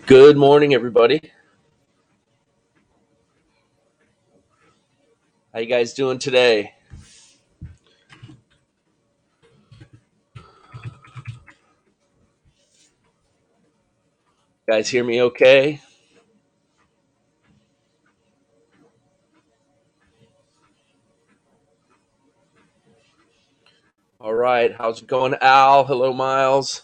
Good morning, everybody. How you guys doing today? You guys hear me okay? All right. How's it going, Al? Hello, Miles.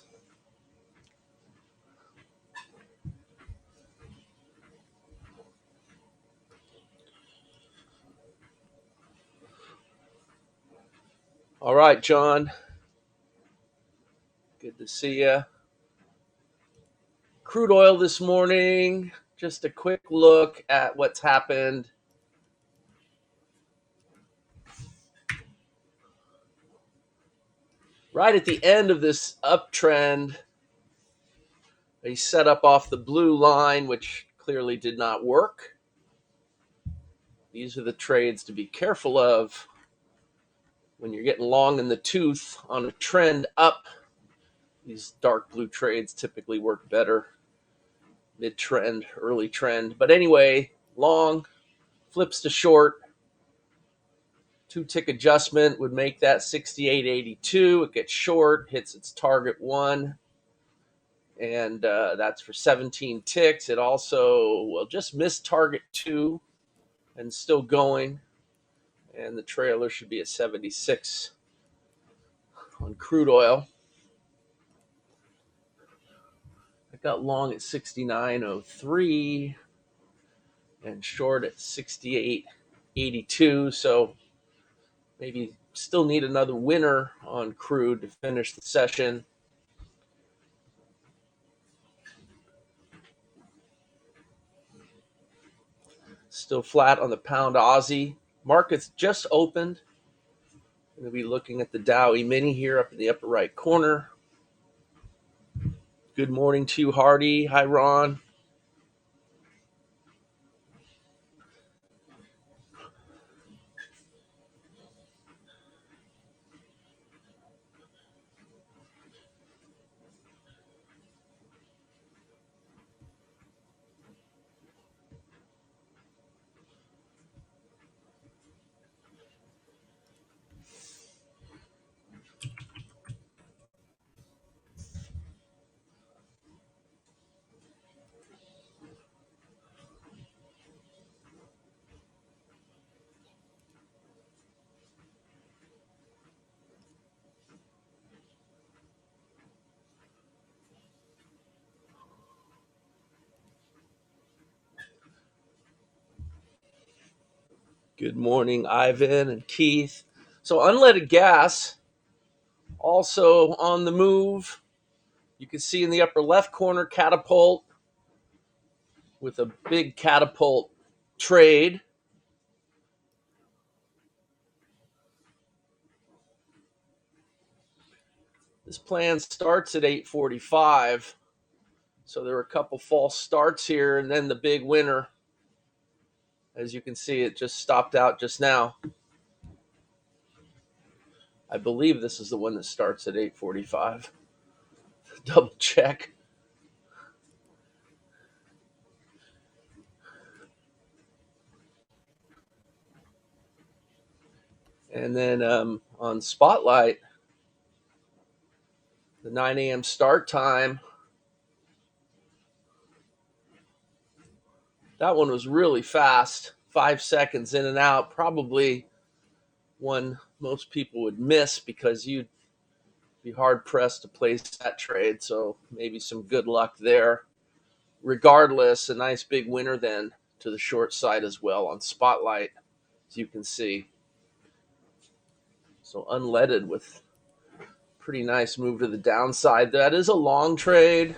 All right, John. Good to see you. Crude oil this morning. Just a quick look at what's happened. Right at the end of this uptrend, they set up off the blue line, which clearly did not work. These are the trades to be careful of when you're getting long in the tooth on a trend up. These dark blue trades typically work better. Mid-trend, early trend. But anyway, long, flips to short. 2-tick adjustment would make that 68.82. It gets short, hits its target 1. And that's for 17 ticks. It also will just miss target 2 and still going. And the trailer should be at 76 on crude oil. I got long at 69.03 and short at 68.82. So maybe still need another winner on crude to finish the session. Still flat on the pound Aussie. Markets just opened. Going to be looking at the Dow E-mini here up in the upper right corner. Good morning to you, Hardy. Hi, Ron. Good morning, Ivan and Keith. So unleaded gas also on the move. You can see in the upper left corner catapult with a big catapult trade. This plan starts at 8:45. So there were a couple false starts here, and then the big winner. As you can see, it just stopped out just now. I believe this is the one that starts at 8:45. Double check. And then on Spotlight, the 9 a.m. start time, that one was really fast. 5 seconds in and out. Probably one most people would miss because you'd be hard pressed to place that trade. So maybe some good luck there. Regardless, a nice big winner then to the short side as well on Spotlight, as you can see. So unleaded with pretty nice move to the downside. That is a long trade.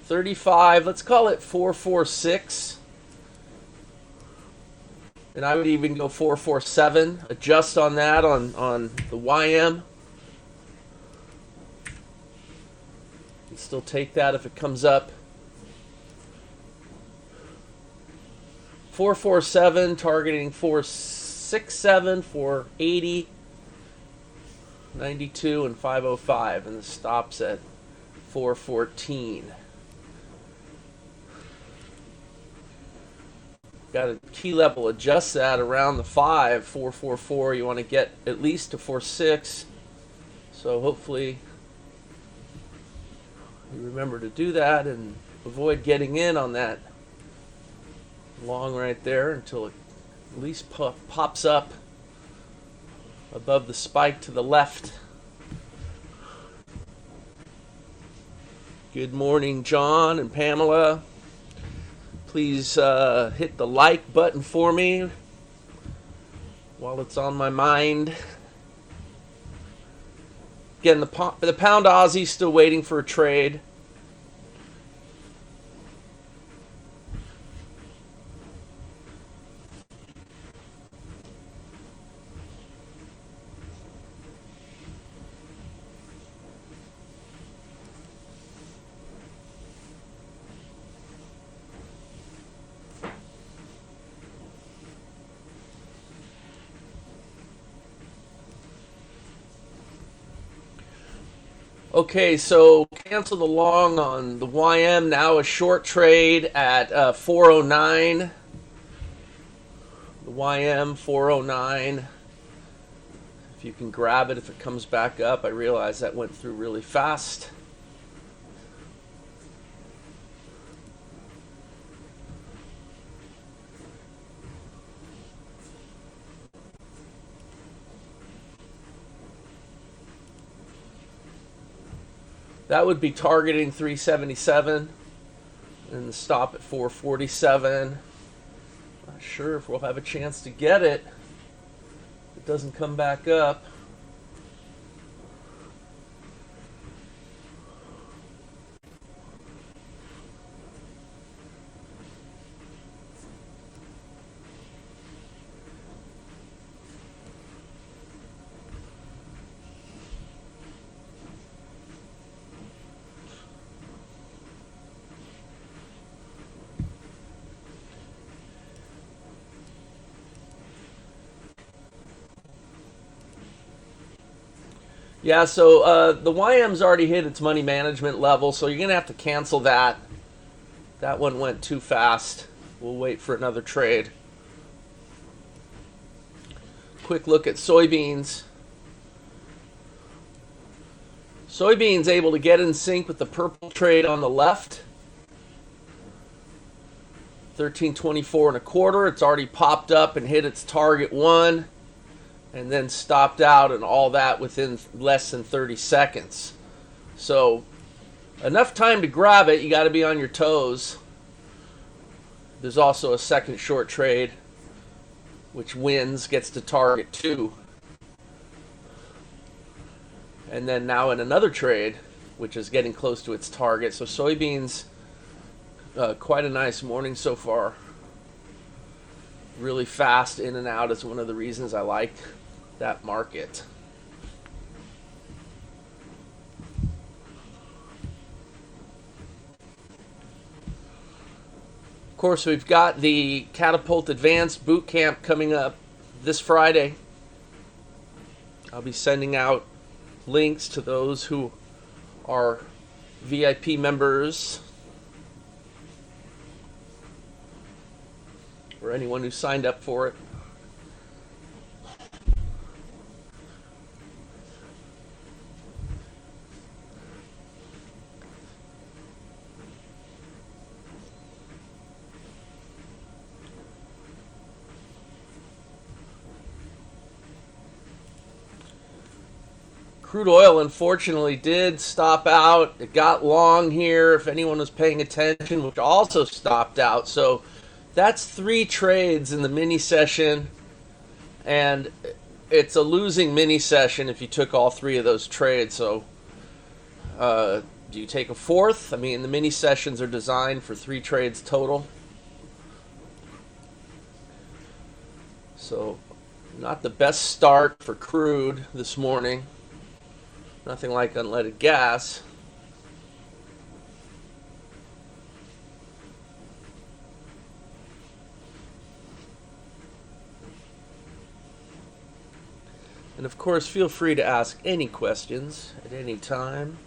35, let's call it 446. And I would even go 447. Adjust on that on the YM. You still take that if it comes up. 447 targeting 467, 480, 92, and 505, and the stops at 414. got a key level adjust that around the 444. You want to get at least to 46. So hopefully you remember to do that and avoid getting in on that long right there until it at least pops up above the spike to the left. Good morning, John and Pamela. Please hit the like button for me while it's on my mind. Again, the pound Aussie still waiting for a trade. Okay, so cancel the long on the YM. Now a short trade at 409. The YM 409. If you can grab it if it comes back up. I realize that went through really fast. That would be targeting 377 and the stop at 447. Not sure if we'll have a chance to get it. It doesn't come back up. Yeah, so the YM's already hit its money management level, so you're going to have to cancel that. That one went too fast. We'll wait for another trade. Quick look at soybeans. Soybeans able to get in sync with the purple trade on the left. 13.24 1/4. It's already popped up and hit its target 1. And then stopped out, and all that within less than 30 seconds. So enough time to grab it. You got to be on your toes. There's also a second short trade, which wins, gets to target 2. And then now in another trade, which is getting close to its target. So soybeans, quite a nice morning so far. Really fast in and out is one of the reasons I like that market. Of course, we've got the Catapult Advanced Boot Camp coming up this Friday. I'll be sending out links to those who are VIP members or anyone who signed up for it. Crude oil, unfortunately, did stop out. It got long here, if anyone was paying attention, which also stopped out. So that's 3 trades in the mini session, and it's a losing mini session if you took all 3 of those trades. So do you take a 4th? I mean, the mini sessions are designed for 3 trades total. So not the best start for crude this morning. Nothing like unleaded gas. And of course, feel free to ask any questions at any time.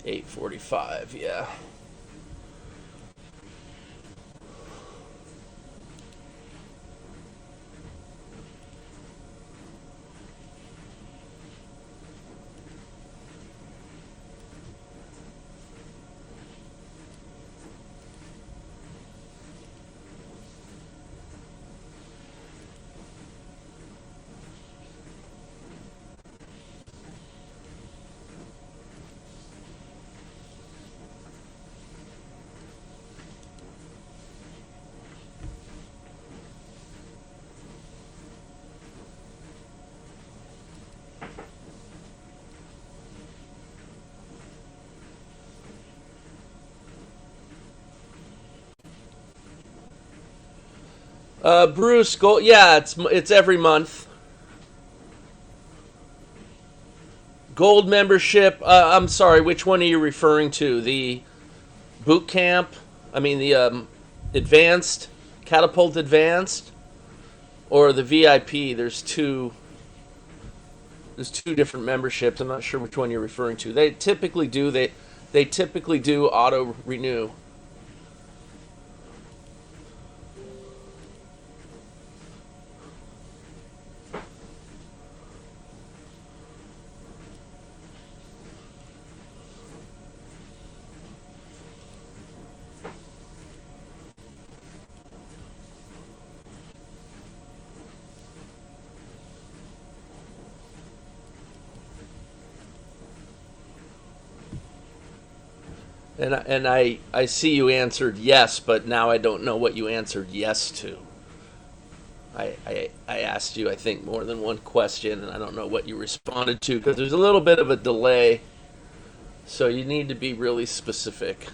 8:45, yeah. Bruce, gold. Yeah, it's every month. Gold membership. I'm sorry. Which one are you referring to? The boot camp? I mean the advanced catapult advanced, or the VIP? There's two. There's two different memberships. I'm not sure which one you're referring to. They typically do. They typically do auto renew. And I see you answered yes, but now I don't know what you answered yes to. I asked you, I think, more than one question, and I don't know what you responded to because there's a little bit of a delay. So you need to be really specific.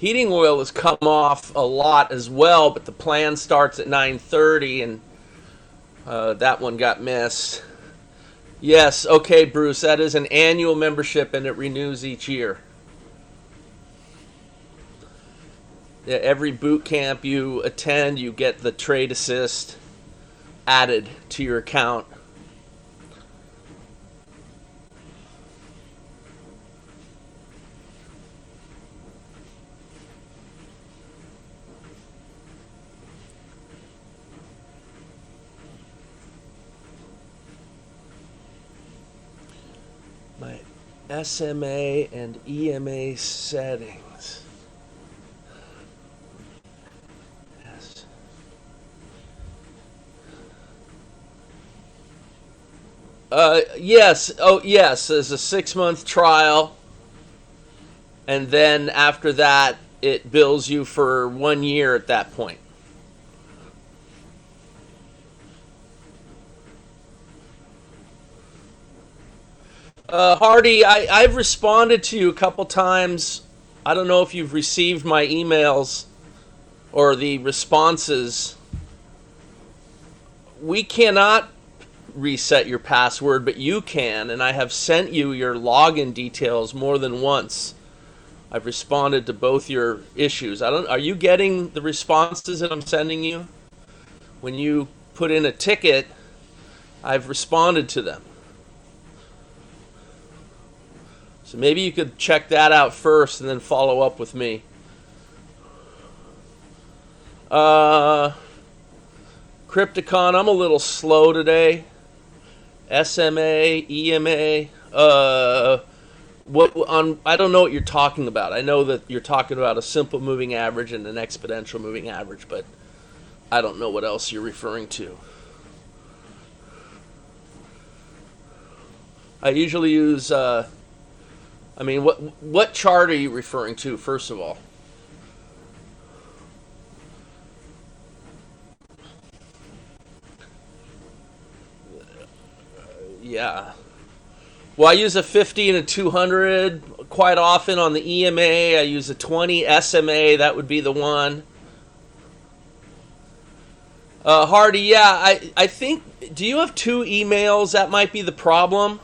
Heating oil has come off a lot as well, but the plan starts at 9:30, and that one got missed. Yes, okay, Bruce, that is an annual membership, and it renews each year. Yeah, every boot camp you attend, you get the trade assist added to your account. My SMA and EMA settings. Yes. Yes. Oh, yes. There's a 6-month trial, and then after that, it bills you for 1 year at that point. Hardy, I've responded to you a couple times. I don't know if you've received my emails or the responses. We cannot reset your password, but you can, and I have sent you your login details more than once. I've responded to both your issues. Are you getting the responses that I'm sending you? When you put in a ticket, I've responded to them. So maybe you could check that out first and then follow up with me. Crypticon, I'm a little slow today. SMA, EMA, I don't know what you're talking about. I know that you're talking about a simple moving average and an exponential moving average, but I don't know what else you're referring to. I usually use, what chart are you referring to, first of all? Yeah. Well, I use a 50 and a 200 quite often on the EMA. I use a 20 SMA. That would be the one. Hardy, yeah, I think, do you have two emails? That might be the problem.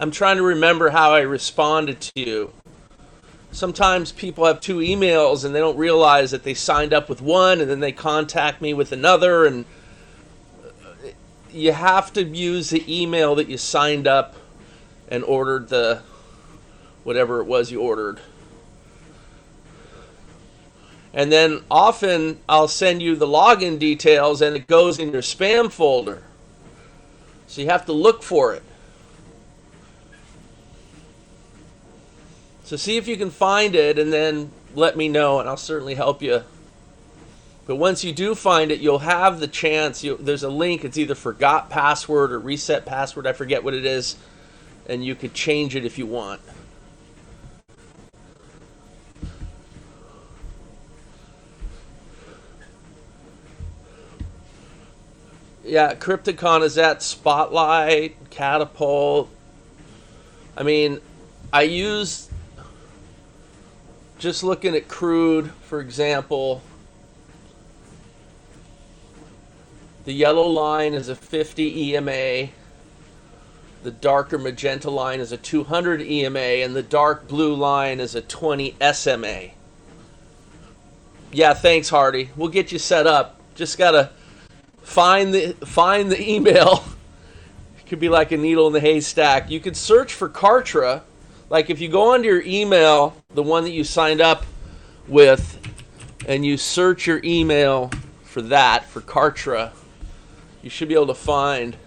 I'm trying to remember how I responded to you. Sometimes people have two emails and they don't realize that they signed up with one and then they contact me with another, and you have to use the email that you signed up and ordered the whatever it was you ordered. And then often I'll send you the login details and it goes in your spam folder. So you have to look for it. So see if you can find it and then let me know and I'll certainly help you. But once you do find it, you'll have the chance. There's a link. It's either forgot password or reset password. I forget what it is. And you could change it if you want. Yeah, Crypticon is at Spotlight, Catapult. I mean, I use, just looking at crude, for example, the yellow line is a 50 EMA, the darker magenta line is a 200 EMA, and the dark blue line is a 20 SMA. Yeah, thanks, Hardy. We'll get you set up. Just gotta find the email. It could be like a needle in the haystack. You could search for Kartra. Like if you go onto your email, the one that you signed up with, and you search your email for that, for Kartra, you should be able to find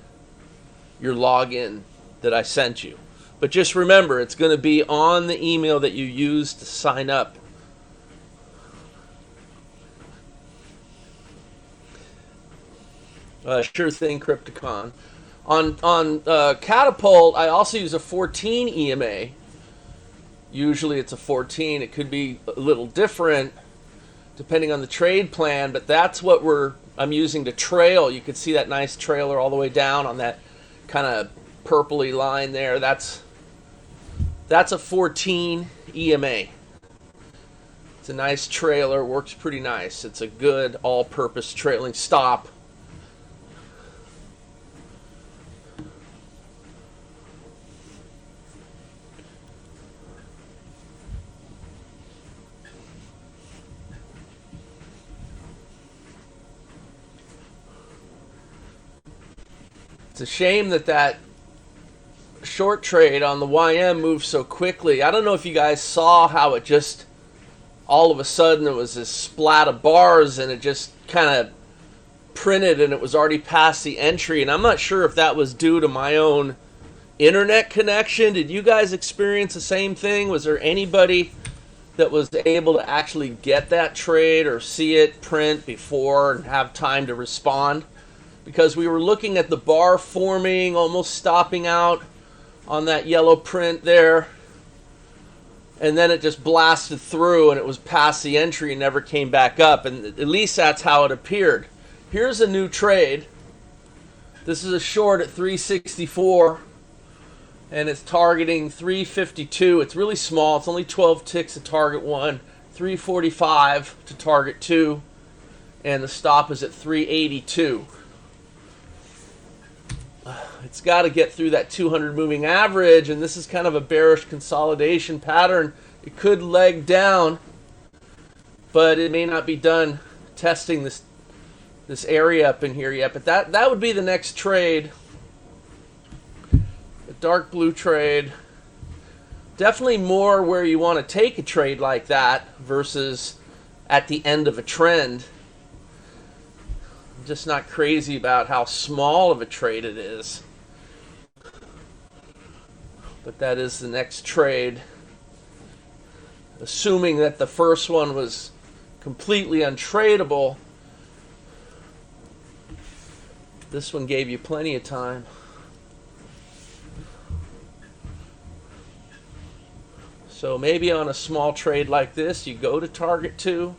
your login that I sent you. But just remember, it's going to be on the email that you used to sign up. Sure thing, Crypticon. On Catapult, I also use a 14 EMA. Usually it's a 14. It could be a little different depending on the trade plan, but that's what I'm using to trail. You can see that nice trailer all the way down on that kind of purpley line there. That's a 14 EMA. It's a nice trailer, works pretty nice. It's a good all-purpose trailing stop. It's a shame that short trade on the YM moved so quickly. I don't know if you guys saw how it just, all of a sudden, it was this splat of bars and it just kind of printed and it was already past the entry. And I'm not sure if that was due to my own internet connection. Did you guys experience the same thing? Was there anybody that was able to actually get that trade or see it print before and have time to respond? Because we were looking at the bar forming, almost stopping out on that yellow print there. And then it just blasted through and it was past the entry and never came back up. And at least that's how it appeared. Here's a new trade. This is a short at 364. And it's targeting 352. It's really small. It's only 12 ticks to target 1. 345 to target 2. And the stop is at 382. It's got to get through that 200 moving average, and this is kind of a bearish consolidation pattern. It could leg down, but it may not be done testing this area up in here yet. But that would be the next trade. A dark blue trade. Definitely more where you want to take a trade like that versus at the end of a trend. I'm just not crazy about how small of a trade it is. But that is the next trade. Assuming that the first one was completely untradeable, this one gave you plenty of time. So maybe on a small trade like this, you go to target 2.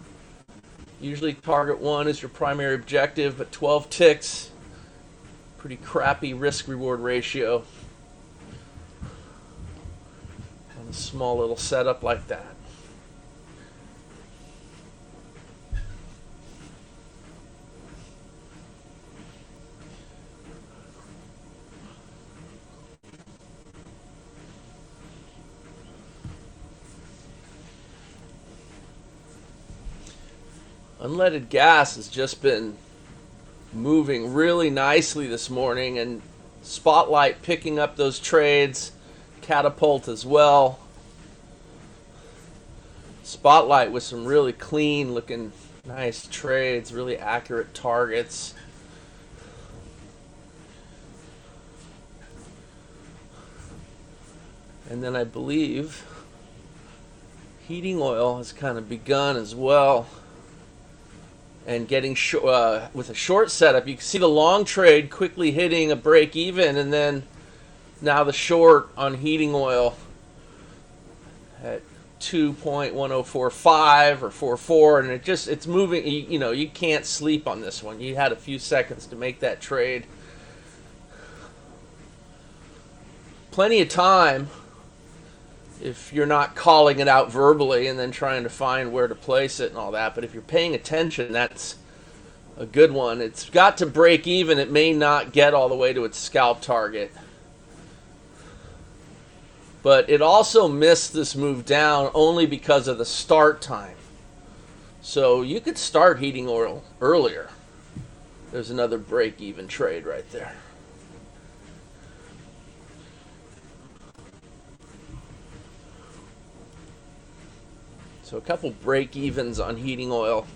Usually target 1 is your primary objective, but 12 ticks, pretty crappy risk-reward ratio on a small little setup like that. Unleaded gas has just been moving really nicely this morning, and Spotlight picking up those trades, Catapult as well. Spotlight with some really clean looking nice trades, really accurate targets. And then I believe heating oil has kind of begun as well, and getting with a short setup. You can see the long trade quickly hitting a break even, and then now the short on heating oil at 2.1045 or 44, and it's moving. You can't sleep on this one. You had a few seconds to make that trade. Plenty of time if you're not calling it out verbally and then trying to find where to place it and all that. But if you're paying attention, that's a good one. It's got to break even. It may not get all the way to its scalp target. But it also missed this move down only because of the start time. So you could start heating oil earlier. There's another break-even trade right there. So a couple break-evens on heating oil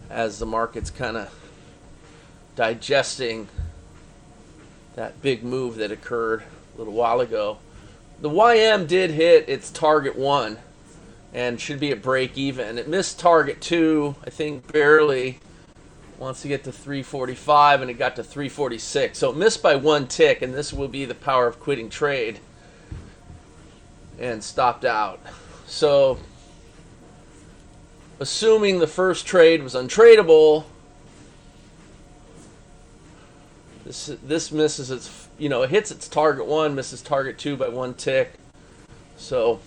as the market's kind of digesting that big move that occurred a little while ago. The YM did hit its target 1 and should be at break even. It missed target 2, I think barely, wants to get to 345, and it got to 346. So it missed by 1 tick, and this will be the power of quitting trade, and stopped out. So assuming the first trade was untradeable, this misses its, it hits its target 1, misses target 2 by 1 tick. So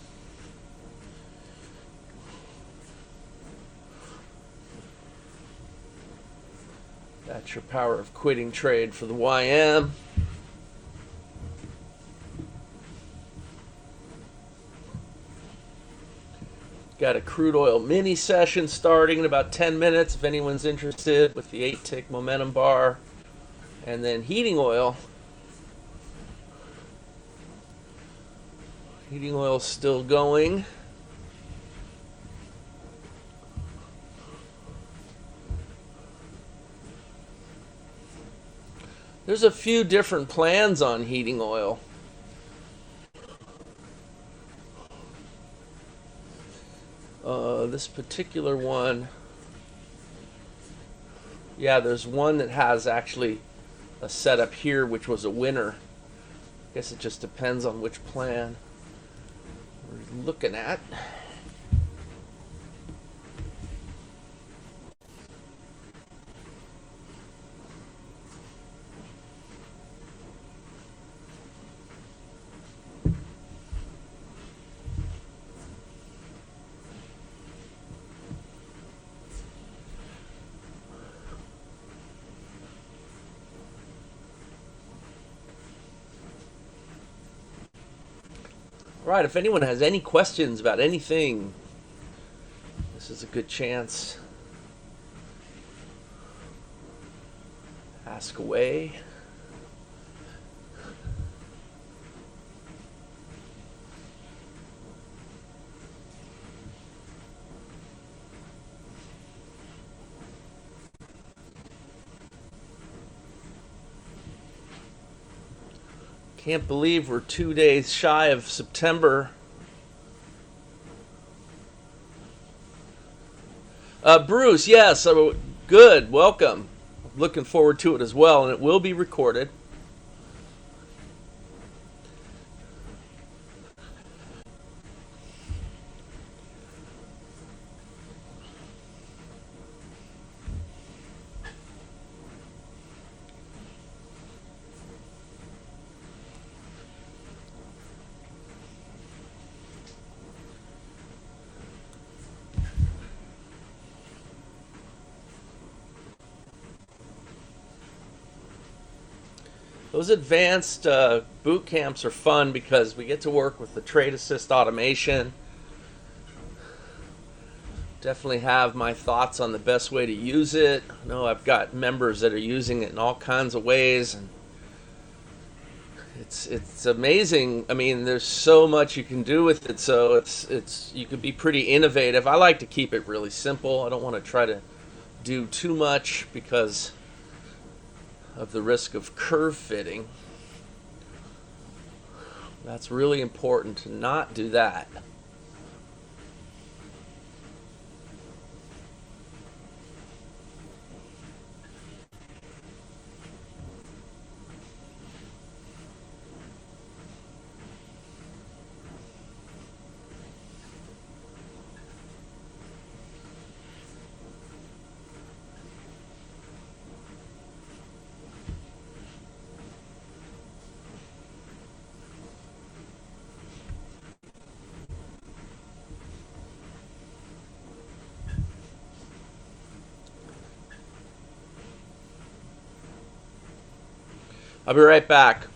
that's your power of quitting trade for the YM. Got a crude oil mini session starting in about 10 minutes if anyone's interested, with the 8-tick momentum bar. And then heating oil. Heating oil still going. There's a few different plans on heating oil. This particular one, yeah, there's one that has actually a setup here which was a winner. I guess it just depends on which plan we're looking at. All right, if anyone has any questions about anything, this is a good chance. Ask away. Can't believe we're 2 days shy of September. Bruce, yes, good, welcome. Looking forward to it as well, and it will be recorded. Those advanced boot camps are fun because we get to work with the trade assist automation. Definitely have my thoughts on the best way to use it. I know I've got members that are using it in all kinds of ways, and it's amazing. I mean, there's so much you can do with it. So it's you can be pretty innovative. I like to keep it really simple. I don't want to try to do too much because of the risk of curve fitting. That's really important to not do that. I'll be right back.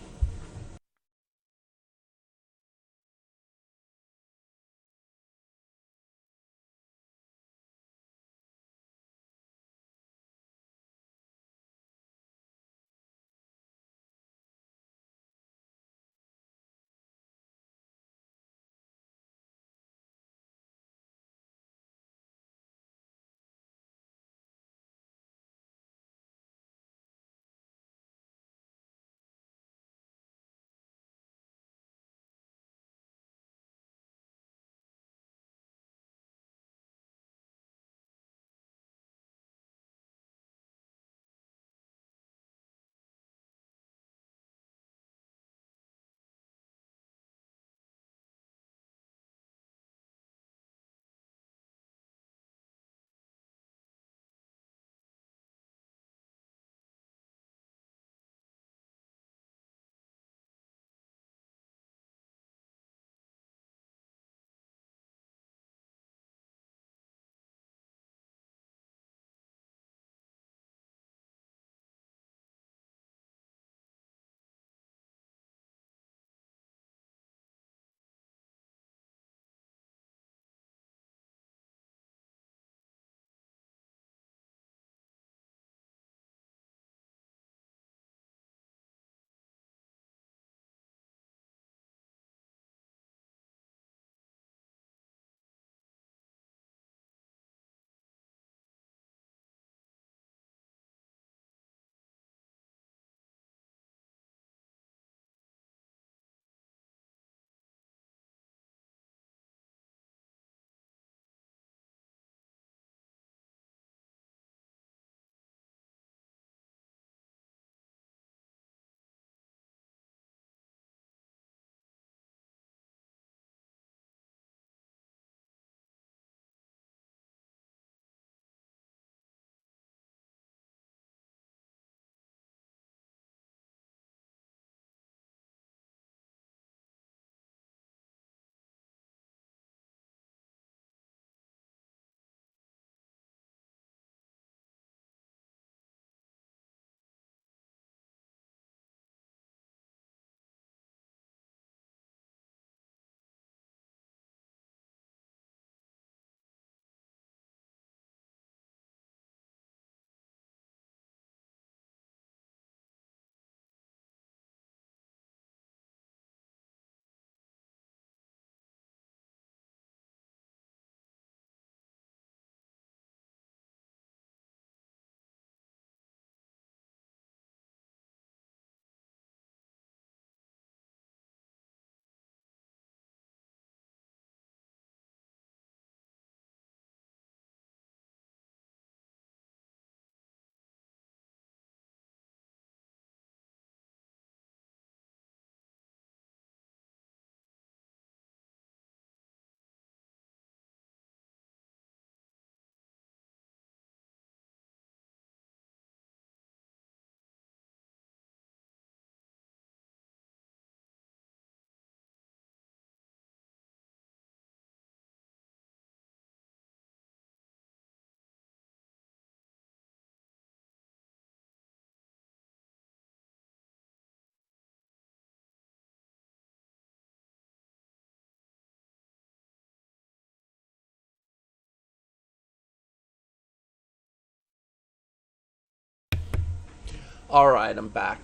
All right, I'm back.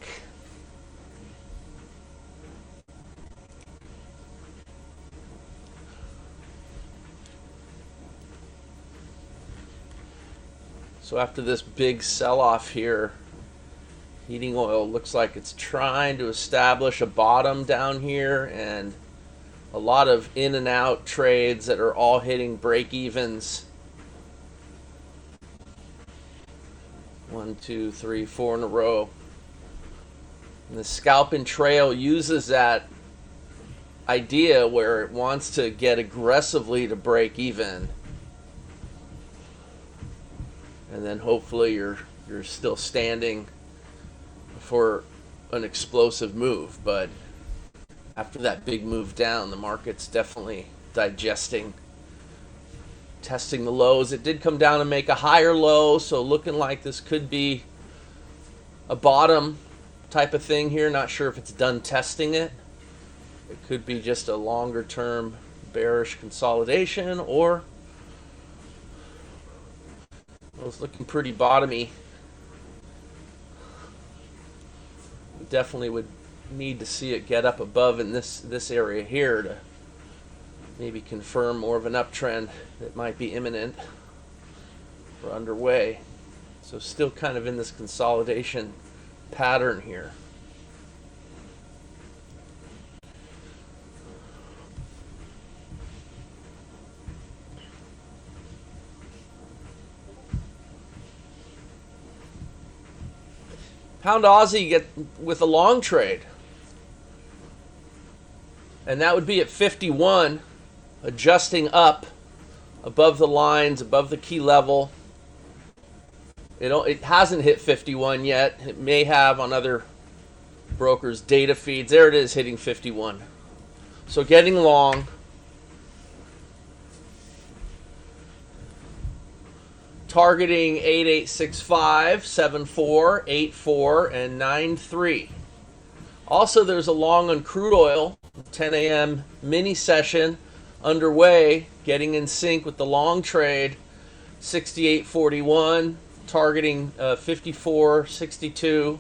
So after this big sell-off here, heating oil looks like it's trying to establish a bottom down here, and a lot of in and out trades that are all hitting break-evens. 1, 2, 3, 4 in a row. And the scalping trail uses that idea where it wants to get aggressively to break even, and then hopefully you're still standing for an explosive move. But after that big move down, the market's definitely digesting, testing the lows. It did come down and make a higher low, so looking like this could be a bottom type of thing here. Not sure if it's done testing it. It could be just a longer term bearish consolidation, or it's looking pretty bottomy. We definitely would need to see it get up above in this area here to maybe confirm more of an uptrend that might be imminent or underway. So still kind of in this consolidation pattern here. Pound Aussie get with a long trade, and that would be at 51, adjusting up above the lines, above the key level. It hasn't hit 51 yet. It may have on other brokers' data feeds. There it is, hitting 51. So getting long. Targeting 8865, 74, 84, and 93. Also, there's a long on crude oil, 10 a.m. mini session underway, getting in sync with the long trade, 68.41, targeting 54.62,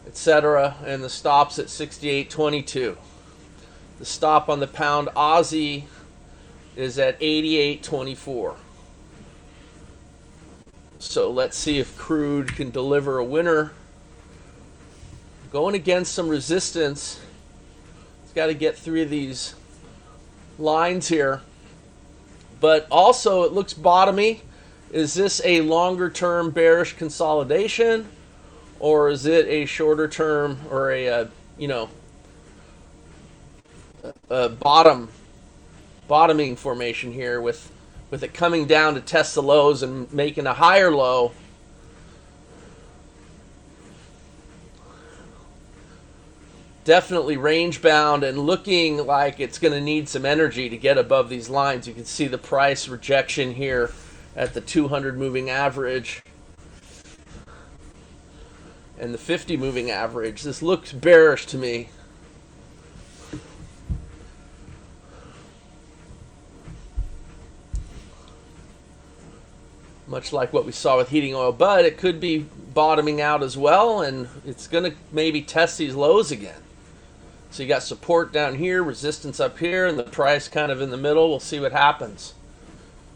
etc., and the stops at 68.22. The stop on the pound Aussie is at 88.24. So let's see if crude can deliver a winner. Going against some resistance. It's got to get through these lines here. But also it looks bottomy. Is this a longer term bearish consolidation, or is it a shorter term or a bottoming formation here with it coming down to test the lows and making a higher low? Definitely range bound and looking like it's going to need some energy to get above these lines. You can see the price rejection here at the 200 moving average and the 50 moving average. This looks bearish to me. Much like what we saw with heating oil, but it could be bottoming out as well, and it's going to maybe test these lows again. So you got support down here, resistance up here, and the price kind of in the middle. We'll see what happens.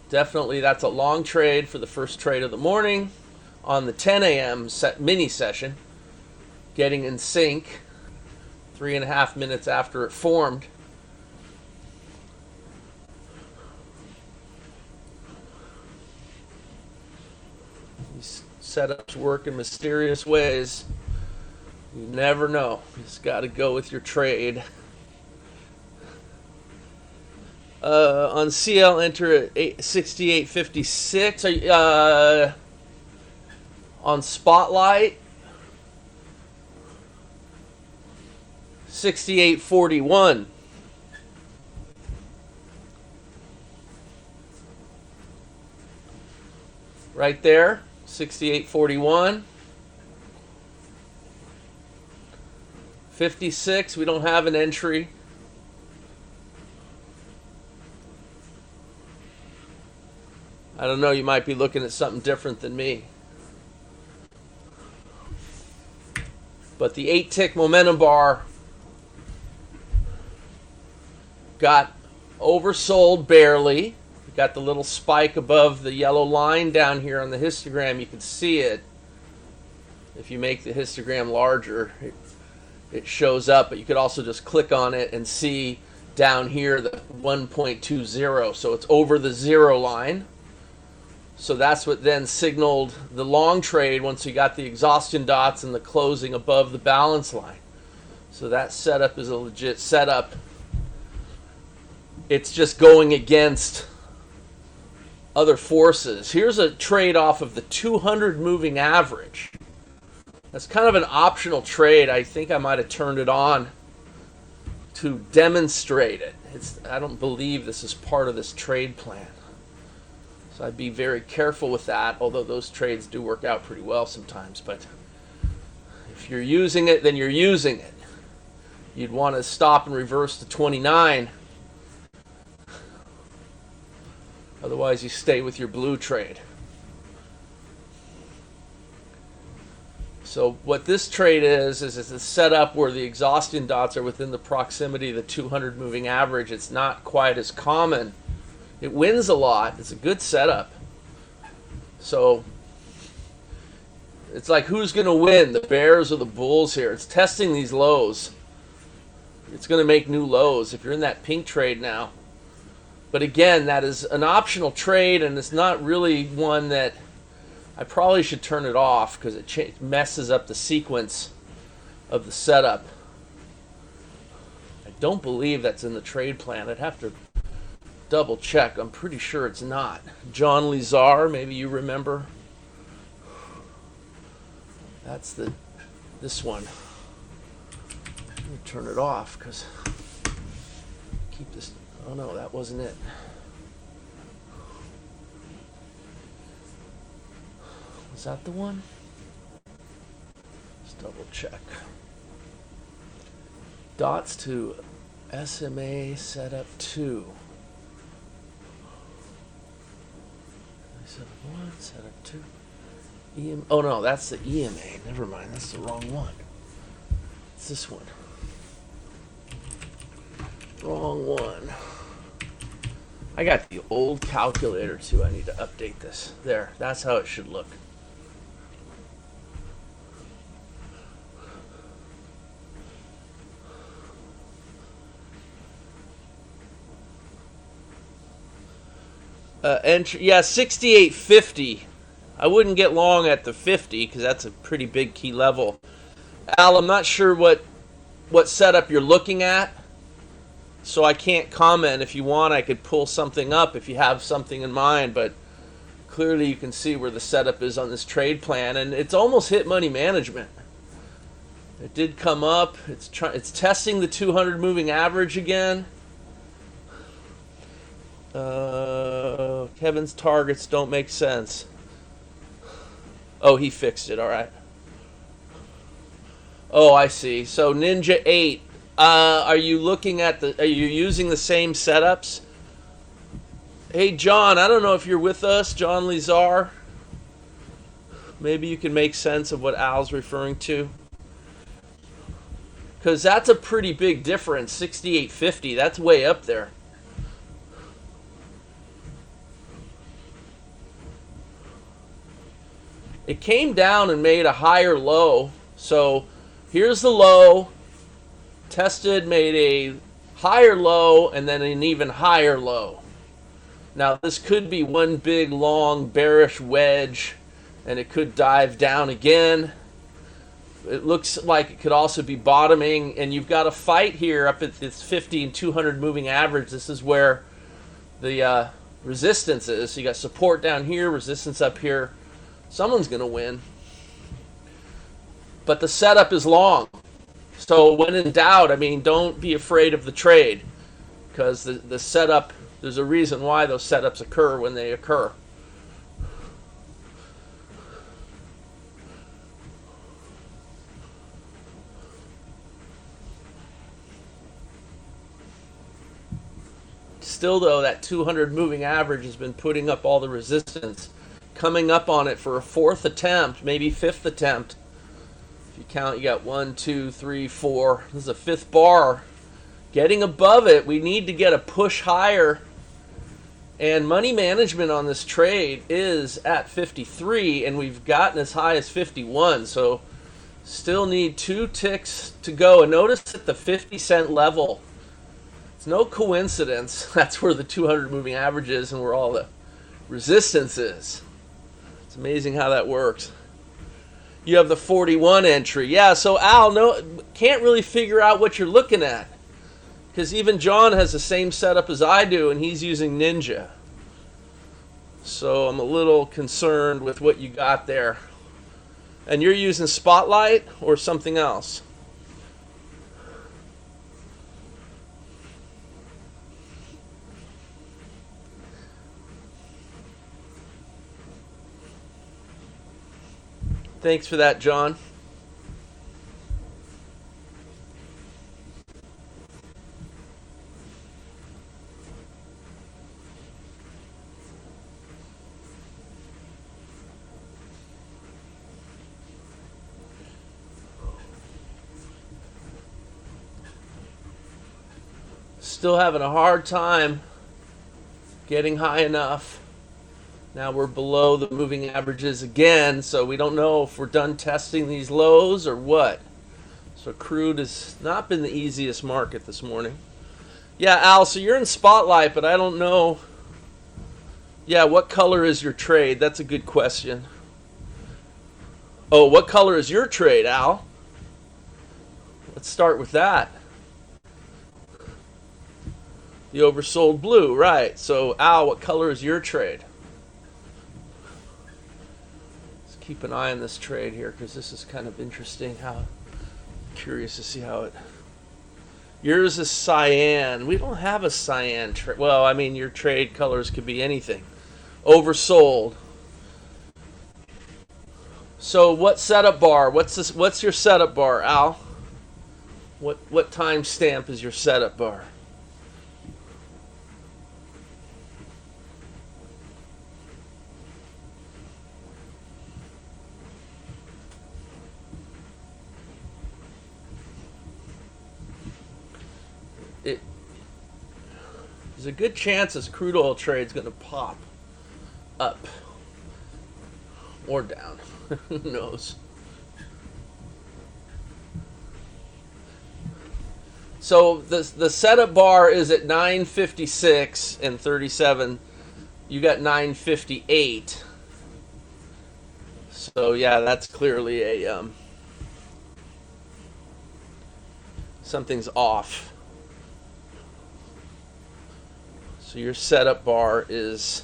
Definitely that's a long trade for the first trade of the morning on the 10 a.m. mini session, getting in sync 3.5 minutes after it formed. Setups work in mysterious ways. You never know. You just got to go with your trade. On CL, enter at 68.56. On Spotlight, 68.41. Right there. 68.41. 56, we don't have an entry. I don't know, you might be looking at something different than me. But the 8-tick momentum bar got oversold barely. Got the little spike above the yellow line down here on the histogram. You can see it. If you make the histogram larger, it shows up, but you could also just click on it and see down here the 1.20. So it's over the 0 line. So that's what then signaled the long trade once you got the exhaustion dots and the closing above the balance line. So that setup is a legit setup. It's just going against other forces. Here's a trade off of the 200 moving average. That's kind of an optional trade. I think I might have turned it on to demonstrate it. I don't believe this is part of this trade plan. So I'd be very careful with that, although those trades do work out pretty well sometimes. But if you're using it, then you're using it. You'd want to stop and reverse to 29. Otherwise, you stay with your blue trade. So what this trade is it's a setup where the exhaustion dots are within the proximity of the 200 moving average. It's not quite as common. It wins a lot. It's a good setup. So it's like, who's going to win, the bears or the bulls here? It's testing these lows. It's going to make new lows if you're in that pink trade now. But again, that is an optional trade, and it's not really one that I probably should turn it off because it messes up the sequence of the setup. I don't believe that's in the trade plan. I'd have to double check. I'm pretty sure it's not. John Lizar, maybe you remember. That's this one. Let me turn it off because keep this. Oh no, that wasn't it. Was that the one? Let's double check. Dots to SMA setup 2. Setup 1, setup 2. Oh no, that's the EMA. Never mind, that's the wrong one. It's this one. Wrong one. I got the old calculator too. I need to update this. There, that's how it should look. Entry, yeah, 68.50. I wouldn't get long at the 50 because that's a pretty big key level. Al, I'm not sure what setup you're looking at, so I can't comment. If you want, I could pull something up if you have something in mind, but clearly you can see where the setup is on this trade plan, and it's almost hit money management. It did come up. It's testing the 200 moving average again. Kevin's targets don't make sense. Oh, he fixed it. All right. Oh, I see. So Ninja 8. Are you looking at are you using the same setups? Hey, John, I don't know if you're with us, John Lizar. Maybe you can make sense of what Al's referring to. Because that's a pretty big difference, 68.50. That's way up there. It came down and made a higher low. So here's the low. Tested, made a higher low, and then an even higher low. Now this could be one big long bearish wedge, and it could dive down again. It looks like it could also be bottoming, and you've got a fight here up at this 50 and 200 moving average. This is where the resistance is. So you got support down here, resistance up here. Someone's going to win. But the setup is long. So when in doubt, I mean, don't be afraid of the trade, because the setup, there's a reason why those setups occur when they occur. Still, though, that 200 moving average has been putting up all the resistance, coming up on it for a fourth attempt, maybe fifth attempt. If you count, you got 1, 2, 3, 4. This is a fifth bar. Getting above it, we need to get a push higher. And money management on this trade is at 53, and we've gotten as high as 51. So still need 2 ticks to go. And notice at the 50-cent level, it's no coincidence. That's where the 200 moving average is and where all the resistance is. It's amazing how that works. You have the 41 entry. Yeah, so Al, no, can't really figure out what you're looking at. Because even John has the same setup as I do, and he's using Ninja. So I'm a little concerned with what you got there. And you're using Spotlight or something else? Thanks for that, John. Still having a hard time getting high enough. Now we're below the moving averages again, so we don't know if we're done testing these lows or what. So crude has not been the easiest market this morning. Yeah, Al, so you're in Spotlight, but I don't know. Yeah, what color is your trade? That's a good question. Oh, what color is your trade, Al? Let's start with that. The oversold blue, right. So, Al, what color is your trade? Let's keep an eye on this trade here because this is kind of interesting. Curious to see how it... Yours is cyan. We don't have a cyan trade. Well, I mean, your trade colors could be anything. Oversold. So, what setup bar? What's your setup bar, Al? What time stamp is your setup bar? There's a good chance this crude oil trade is going to pop up or down. Who knows? So the setup bar is at 956 and 37. You got 958. So yeah, that's clearly a something's off. So your setup bar is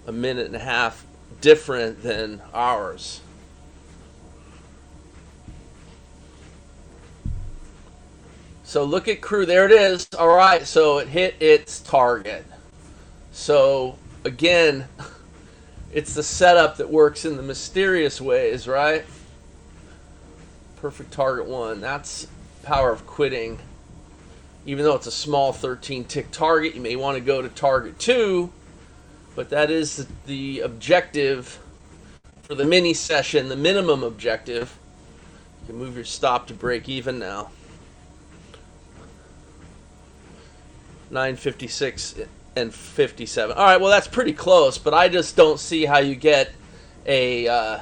a minute and a half different than ours. So look at crude. There it is. All right, so it hit its target. So again, it's the setup that works in the mysterious ways, right? Perfect target 1. That's power of quitting. Even though it's a small 13-tick target, you may want to go to target 2, but that is the objective for the mini session, the minimum objective. You can move your stop to break even now. 956 and 57. All right, well, that's pretty close, but I just don't see how you get a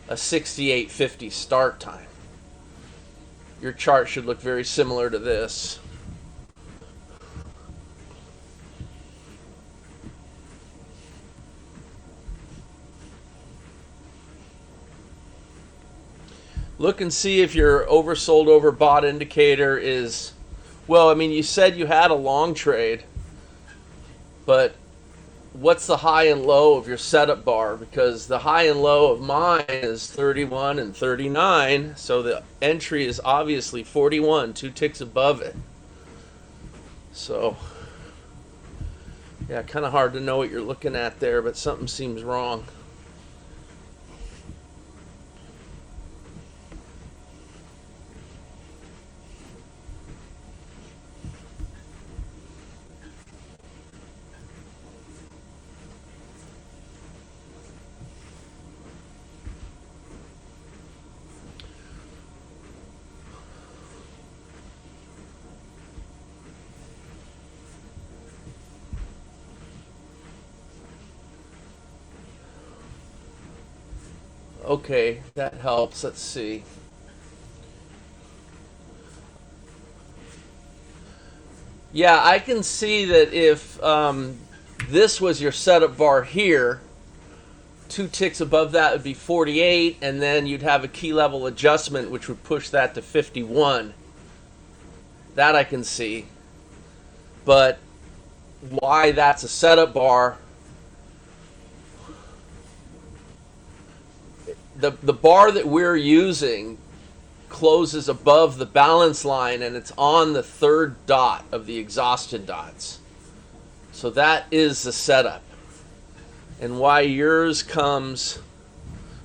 68.50 start time. Your chart should look very similar to this. Look and see if your oversold, overbought indicator is, well, I mean, you said you had a long trade, but what's the high and low of your setup bar? Because the high and low of mine is 31 and 39, so the entry is obviously 41, 2 ticks above it. So, yeah, kind of hard to know what you're looking at there, but something seems wrong. Okay, that helps. Let's see. Yeah, I can see that if this was your setup bar here, 2 ticks above that would be 48, and then you'd have a key level adjustment, which would push that to 51. That I can see. But why that's a setup bar, the bar that we're using closes above the balance line, and it's on the third dot of the exhausted dots. So that is the setup. And why yours comes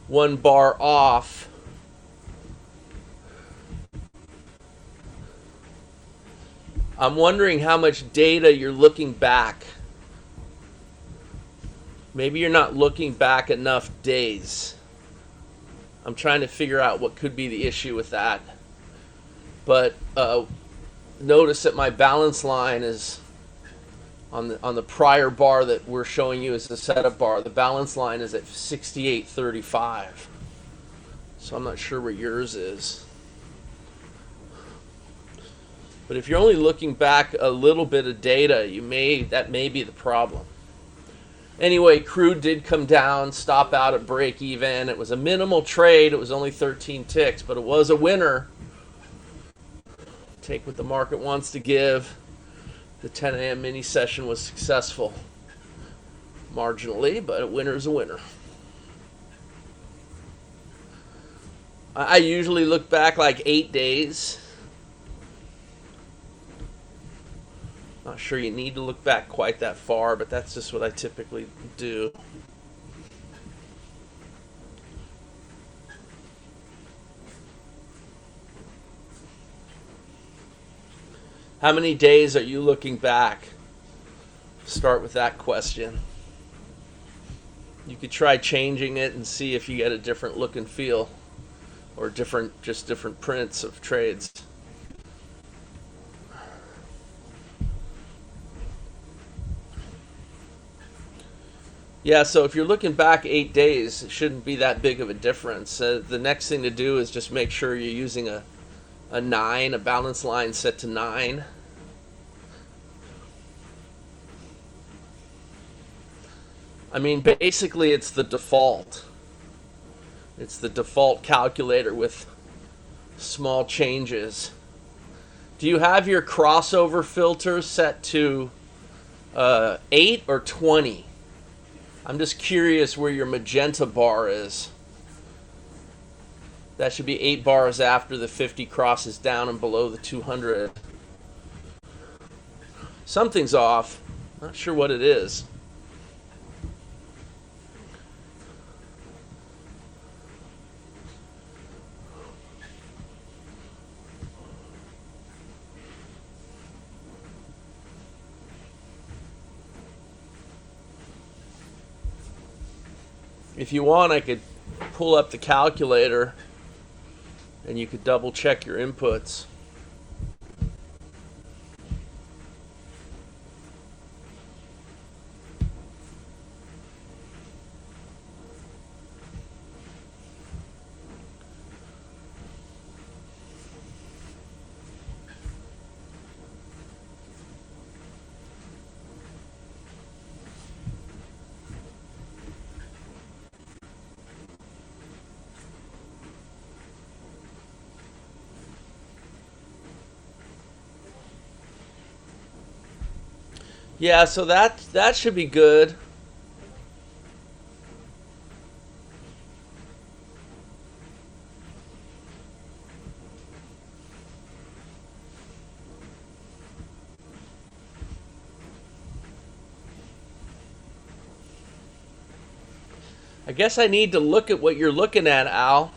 one bar off, I'm wondering how much data you're looking back. Maybe you're not looking back enough days. I'm trying to figure out what could be the issue with that. But notice that my balance line is on the prior bar that we're showing you as the setup bar. The balance line is at 68.35. So I'm not sure where yours is. But if you're only looking back a little bit of data, that may be the problem. Anyway, crude did come down, stop out at break even. It was a minimal trade. It was only 13 ticks, but it was a winner. Take what the market wants to give. The 10 a.m. mini session was successful. Marginally, but a winner's a winner. I usually look back like 8 days. Not sure you need to look back quite that far, but that's just what I typically do. How many days are you looking back? Start with that question. You could try changing it and see if you get a different look and feel, or just different prints of trades. Yeah, so if you're looking back 8 days, it shouldn't be that big of a difference. The next thing to do is just make sure you're using a 9, a balance line set to 9. I mean, basically it's the default. It's the default calculator with small changes. Do you have your crossover filter set to 8 or 20? I'm just curious where your magenta bar is. That should be 8 bars after the 50 crosses down and below the 200. Something's off. Not sure what it is. If you want, I could pull up the calculator and you could double check your inputs. Yeah, so that should be good. I guess I need to look at what you're looking at, Al.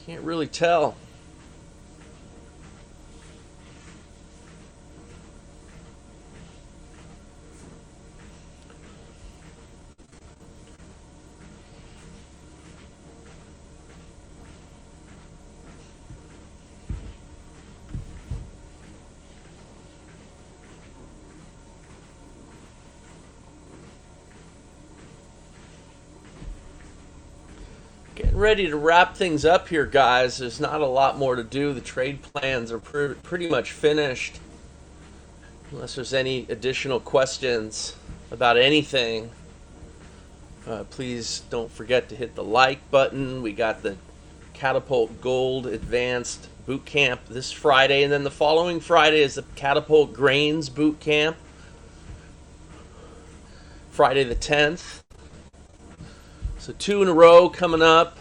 Can't really tell. Getting ready to wrap things up here, guys. There's not a lot more to do. The trade plans are pretty much finished. Unless there's any additional questions about anything, please don't forget to hit the like button. We got the Catapult Gold Advanced Boot Camp this Friday, and then the following Friday is the Catapult Grains Boot Camp, Friday the 10th. So 2 in a row coming up.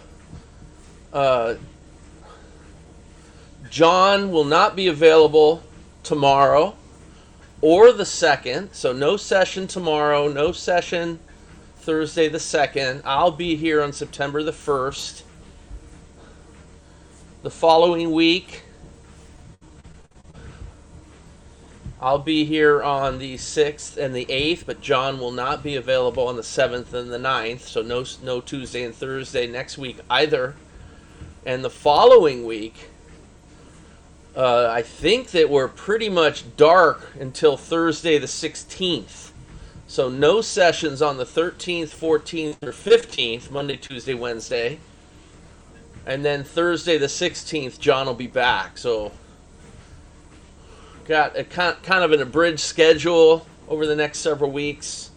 John will not be available tomorrow or the 2nd, so no session tomorrow, no session Thursday the 2nd. I'll be here on September the 1st. The following week, I'll be here on the 6th and the 8th, but John will not be available on the 7th and the 9th, so no Tuesday and Thursday next week either. And the following week, I think that we're pretty much dark until Thursday the 16th. So no sessions on the 13th, 14th, or 15th, Monday, Tuesday, Wednesday. And then Thursday the 16th, John will be back. So got a kind of an abridged schedule over the next several weeks.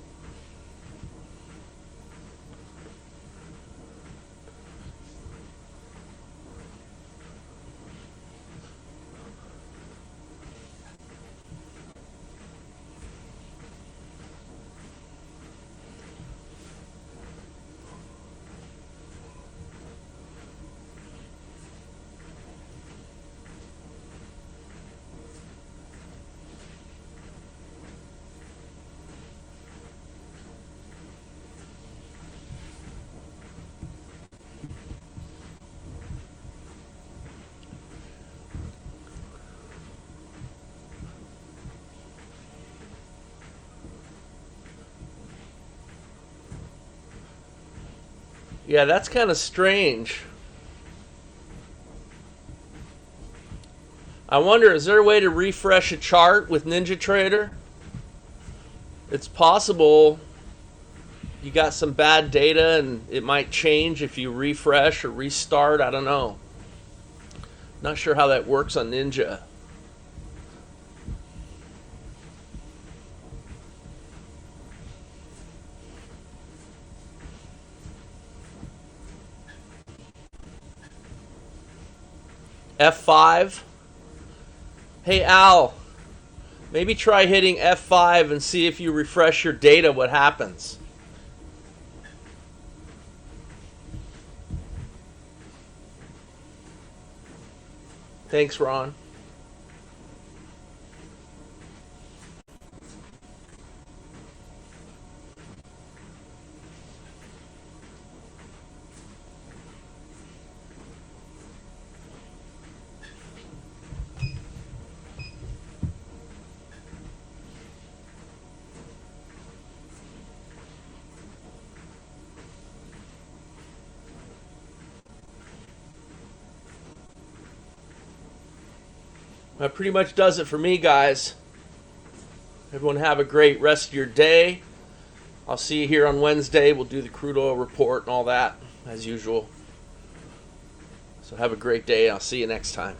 Yeah, that's kind of strange. I wonder, is there a way to refresh a chart with NinjaTrader? It's possible you got some bad data and it might change if you refresh or restart. I don't know. Not sure how that works on Ninja. F5. Hey Al, maybe try hitting F5 and see if you refresh your data what happens. Thanks, Ron. That pretty much does it for me, guys. Everyone have a great rest of your day. I'll see you here on Wednesday. We'll do the crude oil report and all that, as usual. So have a great day. I'll see you next time.